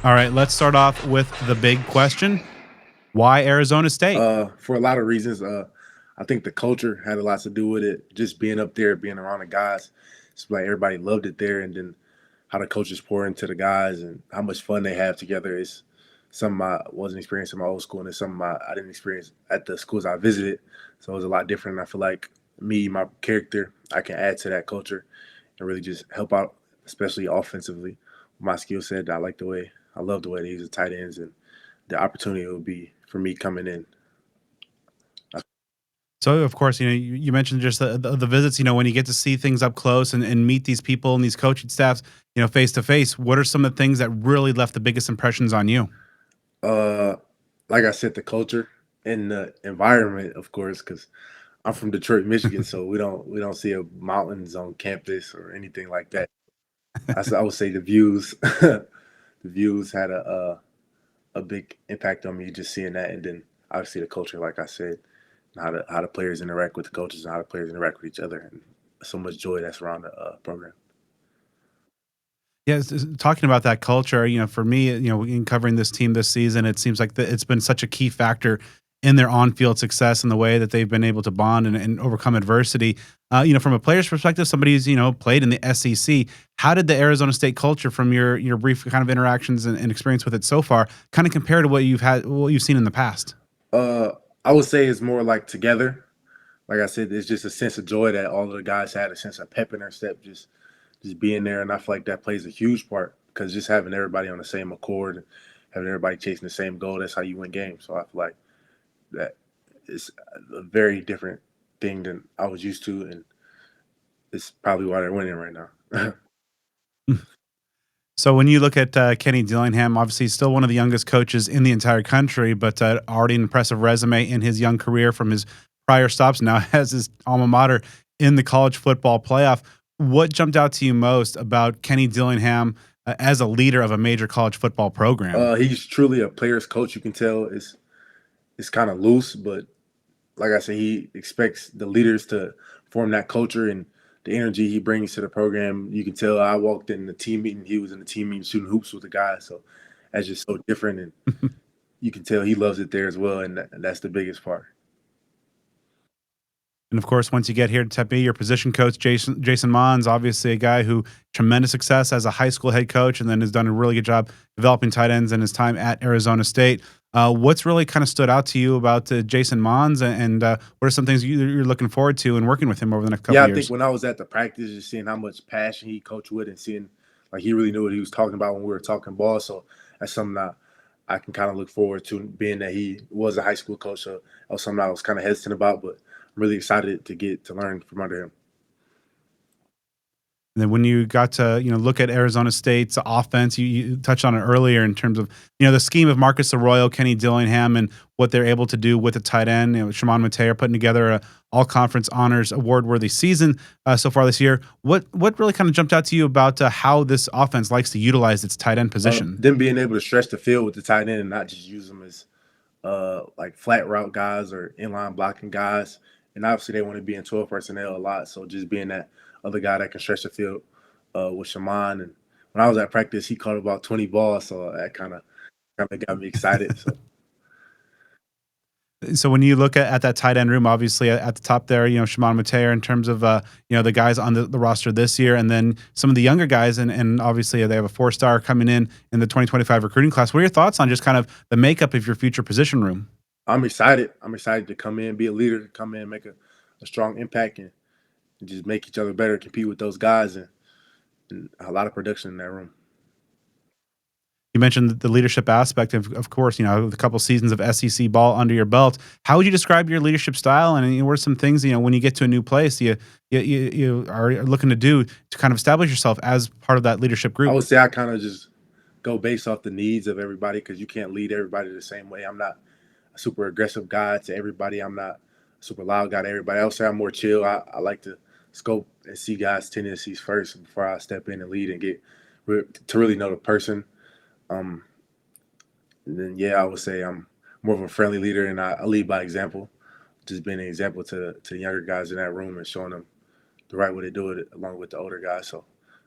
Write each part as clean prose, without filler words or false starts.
All right, let's start off with the big question. Why Arizona State? For a lot of reasons, I think the culture had a lot to do with it. Just being up there, being around the guys, it's like everybody loved it there, and then how the coaches pour into the guys and how much fun they have together is something I wasn't experiencing in my old school, and it's something I didn't experience at the schools I visited. So it was a lot different. And I feel like me, my character, I can add to that culture and really just help out, especially offensively. My skill set, I love the way they use the tight ends and the opportunity it would be for me coming in. So, of course, you mentioned just the visits. When you get to see things up close and meet these people and these coaching staffs, face to face. What are some of the things that really left the biggest impressions on you? Uh, like I said, the culture and the environment, of course, because I'm from Detroit, Michigan, so we don't see a mountains on campus or anything like that. I would say the views, the views had a big impact on me just seeing that, and then obviously the culture, like I said, and how the players interact with the coaches and how the players interact with each other, and so much joy that's around the program. Yeah, talking about that culture, for me, in covering this team this season, it seems like it's been such a key factor in their on-field success and the way that they've been able to bond and overcome adversity. From a player's perspective, somebody who's played in the SEC. How did the Arizona State culture, from your brief kind of interactions and experience with it so far, kind of compare to what you've seen in the past? Uh, I would say it's more like together. Like I said, it's just a sense of joy that all of the guys had, a sense of pep in their step, just being there, and I feel like that plays a huge part because just having everybody on the same accord, and having everybody chasing the same goal, that's how you win games. So I feel like that is a very different thing than I was used to, and it's probably why they're winning right now. So when you look at Kenny Dillingham, obviously he's still one of the youngest coaches in the entire country, but already an impressive resume in his young career from his prior stops. Now has his alma mater in the college football playoff. What jumped out to you most about Kenny Dillingham as a leader of a major college football program? He's truly a player's coach. You can tell it's kind of loose, but like I said, he expects the leaders to form that culture and the energy he brings to the program. You can tell I walked in the team meeting, he was in the team meeting shooting hoops with the guys. So that's just so different. And you can tell he loves it there as well. And that's the biggest part. And of course, once you get here to Tempe, your position coach, Jason Mons, obviously a guy who tremendous success as a high school head coach, and then has done a really good job developing tight ends in his time at Arizona State. What's really kind of stood out to you about Jason Mons, and what are some things you're looking forward to and working with him over the next couple Yeah, of I think years? when I was at the practice, just seeing how much passion he coached with and seeing like he really knew what he was talking about when we were talking ball. So that's something that I can kind of look forward to, being that he was a high school coach. So that was something I was kind of hesitant about, but I'm really excited to get to learn from under him. And then when you got to look at Arizona State's offense, you touched on it earlier in terms of the scheme of Marcus Arroyo, Kenny Dillingham, and what they're able to do with a tight end. Shimon Mateo putting together a all conference honors award worthy season so far this year. What really kind of jumped out to you about how this offense likes to utilize its tight end position? Them being able to stretch the field with the tight end and not just use them as like flat route guys or inline blocking guys. And obviously they want to be in 12 personnel a lot. So just being that other guy that can stretch the field with Shaman. And when I was at practice, he caught about 20 balls. So that kind of got me excited. So So when you look at that tight end room, obviously at the top there, Shimon Mateer in terms of the guys on the roster this year, and then some of the younger guys, and obviously they have a 4-star coming in the 2025 recruiting class. What are your thoughts on just kind of the makeup of your future position room? I'm excited. I'm excited to come in, be a leader, come in, make a strong impact, and just make each other better, compete with those guys, and a lot of production in that room. You mentioned the leadership aspect of course, with a couple seasons of SEC ball under your belt. How would you describe your leadership style? And what are some things, when you get to a new place, you are looking to do to kind of establish yourself as part of that leadership I group? would say I kind of just go based off the needs of everybody because you can't lead everybody the same way. I'm not a super aggressive guy to everybody. I'm not a super loud guy to everybody. I would say I'm more chill. I like to scope and see guys' tendencies first before I step in and lead and get to really know the person. Um, and then yeah, I would say I'm more of a friendly leader and I lead by example. Just being an example to the younger guys in that room and showing them the right way to do it along with the older guys. So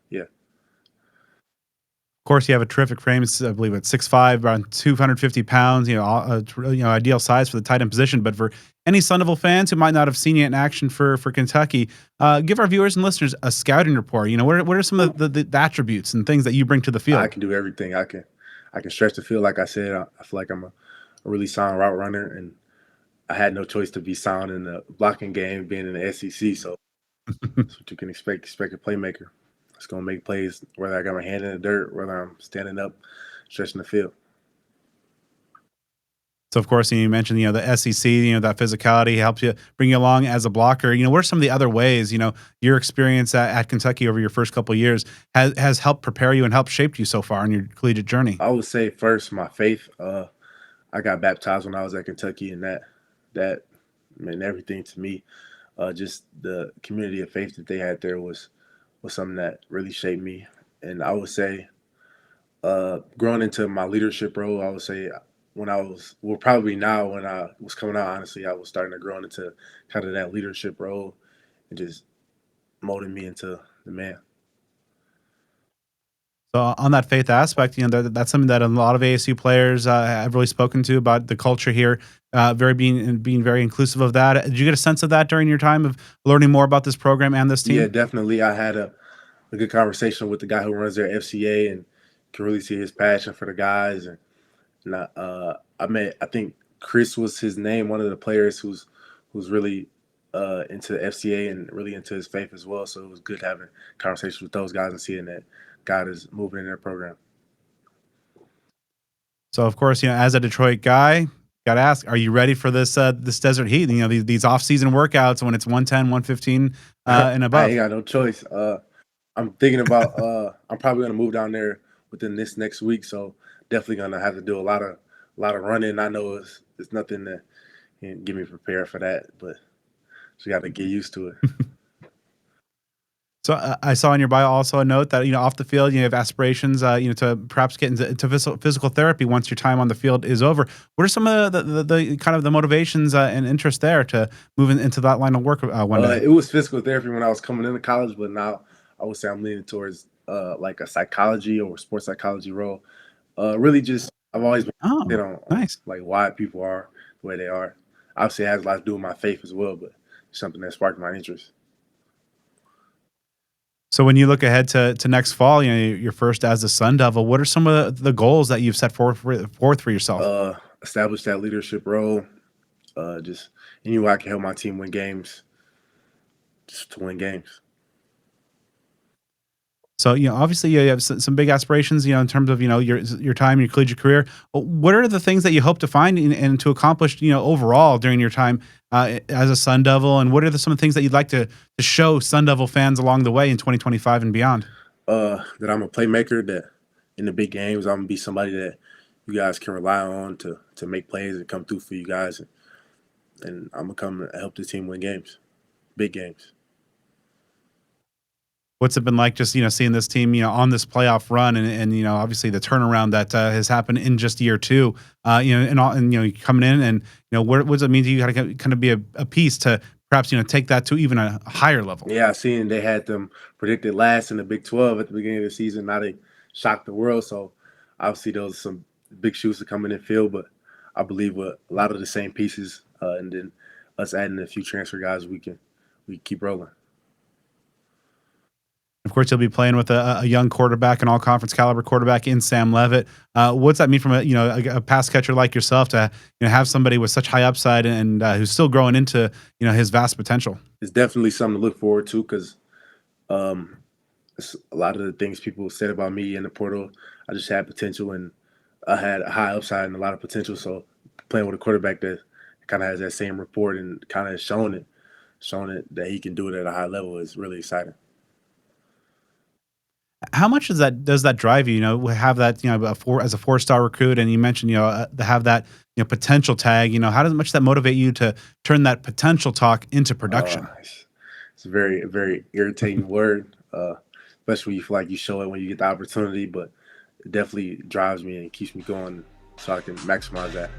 yeah. Of course, you have a terrific frame. It's, I believe it's 6'5", around 250 pounds. Ideal size for the tight end position. But for any Sun Devil fans who might not have seen you in action for Kentucky, give our viewers and listeners a scouting report. What are some of the attributes and things that you bring to the I field? can do everything. I can stretch the field. Like I said, I feel like I'm a really sound route runner, and I had no choice to be sound in the blocking game, being in the SEC. So that's what you can expect. Expect a playmaker. It's gonna make plays whether I got my hand in the dirt, whether I'm standing up, stretching the field. So of course, you mentioned the SEC, that physicality helps you bring you along as a blocker. What are some of the other ways your experience at Kentucky over your first couple of years has helped prepare you and helped shape you so far in your collegiate journey? I would say first my faith. I got baptized when I was at Kentucky, and that meant everything to me. Just the community of faith that they had there was something that really shaped me. And I would say, growing into my leadership role, I would say when I was well, probably now when I was coming out, honestly, I was starting to grow into kind of that leadership role and just molding me into the man. So on that faith aspect, that's something that a lot of ASU players have really spoken to about the culture here, very being very inclusive of that. Did you get a sense of that during your time of learning more about this program and this Yeah, team? definitely. I had a good conversation with the guy who runs their FCA and can really see his passion for the guys. And I met, I think Chris was his name, one of the players who's really into the FCA and really into his faith as well. So it was good having conversations with those guys and seeing that God is moving in their program. So of course, as a Detroit guy, got to ask, are you ready for this desert heat? These off-season workouts when it's 110, 115 and I ain't above. got no choice. I'm thinking about I'm probably gonna move down there within this next week, so definitely gonna have to do a lot of running. I know it's nothing that can get me prepared for that, but just got to get used to it. So I saw in your bio also a note that off the field you have aspirations to perhaps get into physical therapy once your time on the field is over. What are some of the kind of the motivations and interest there to move into that line of work one day? It was physical therapy when I was coming into college, but now I would say I'm leaning towards like a psychology or sports psychology role. Really, just I've always been Oh, interested on nice. like why people are the way they are. Obviously, it has a lot to do with my faith as well, but it's something that sparked my interest. So when you look ahead to next fall, you're first as a Sun Devil. What are some of the goals that you've set forth for yourself? Establish that leadership role. Just any way I can help my team win games, just to win games. So, obviously you have some big aspirations, in terms of, your time, your collegiate career. What are the things that you hope to find and to accomplish, overall during your time as a Sun Devil? And what are some of the things that you'd like to show Sun Devil fans along the way in 2025 and beyond? That I'm a playmaker. That in the big games, I'm gonna be somebody that you guys can rely on to make plays and come through for you guys, and I'm gonna come and help the team win games, big games. What's it been like just, seeing this team, on this playoff run and obviously the turnaround that has happened in just year two, coming in and, what does it mean to you? How to kind of be a piece to perhaps, take that to even a higher level? Yeah, I seen they had them predicted last in the Big 12 at the beginning of the season. Now they shocked the world. So obviously those are some big shoes to come in and fill, but I believe with a lot of the same pieces, and then us adding a few transfer guys, we keep rolling. Of course, you'll be playing with a young quarterback, an all conference caliber quarterback in Sam Levitt. What's that mean from a pass catcher like yourself to have somebody with such high upside and who's still growing into his vast potential? It's definitely something to look forward to because um, it's a lot of the things people said about me in the portal, I just had potential and I had a high upside and a lot of potential. So playing with a quarterback that kind of has that same report and kind of showing it that he can do it at a high level is really exciting. How much does that drive you? Have that as a 4-star recruit, and you mentioned to have that potential tag. How does much that motivate you to turn that potential talk into production? It's a very irritating word, especially when you feel like you show it when you get the opportunity. But it definitely drives me and keeps me going, so I can maximize that.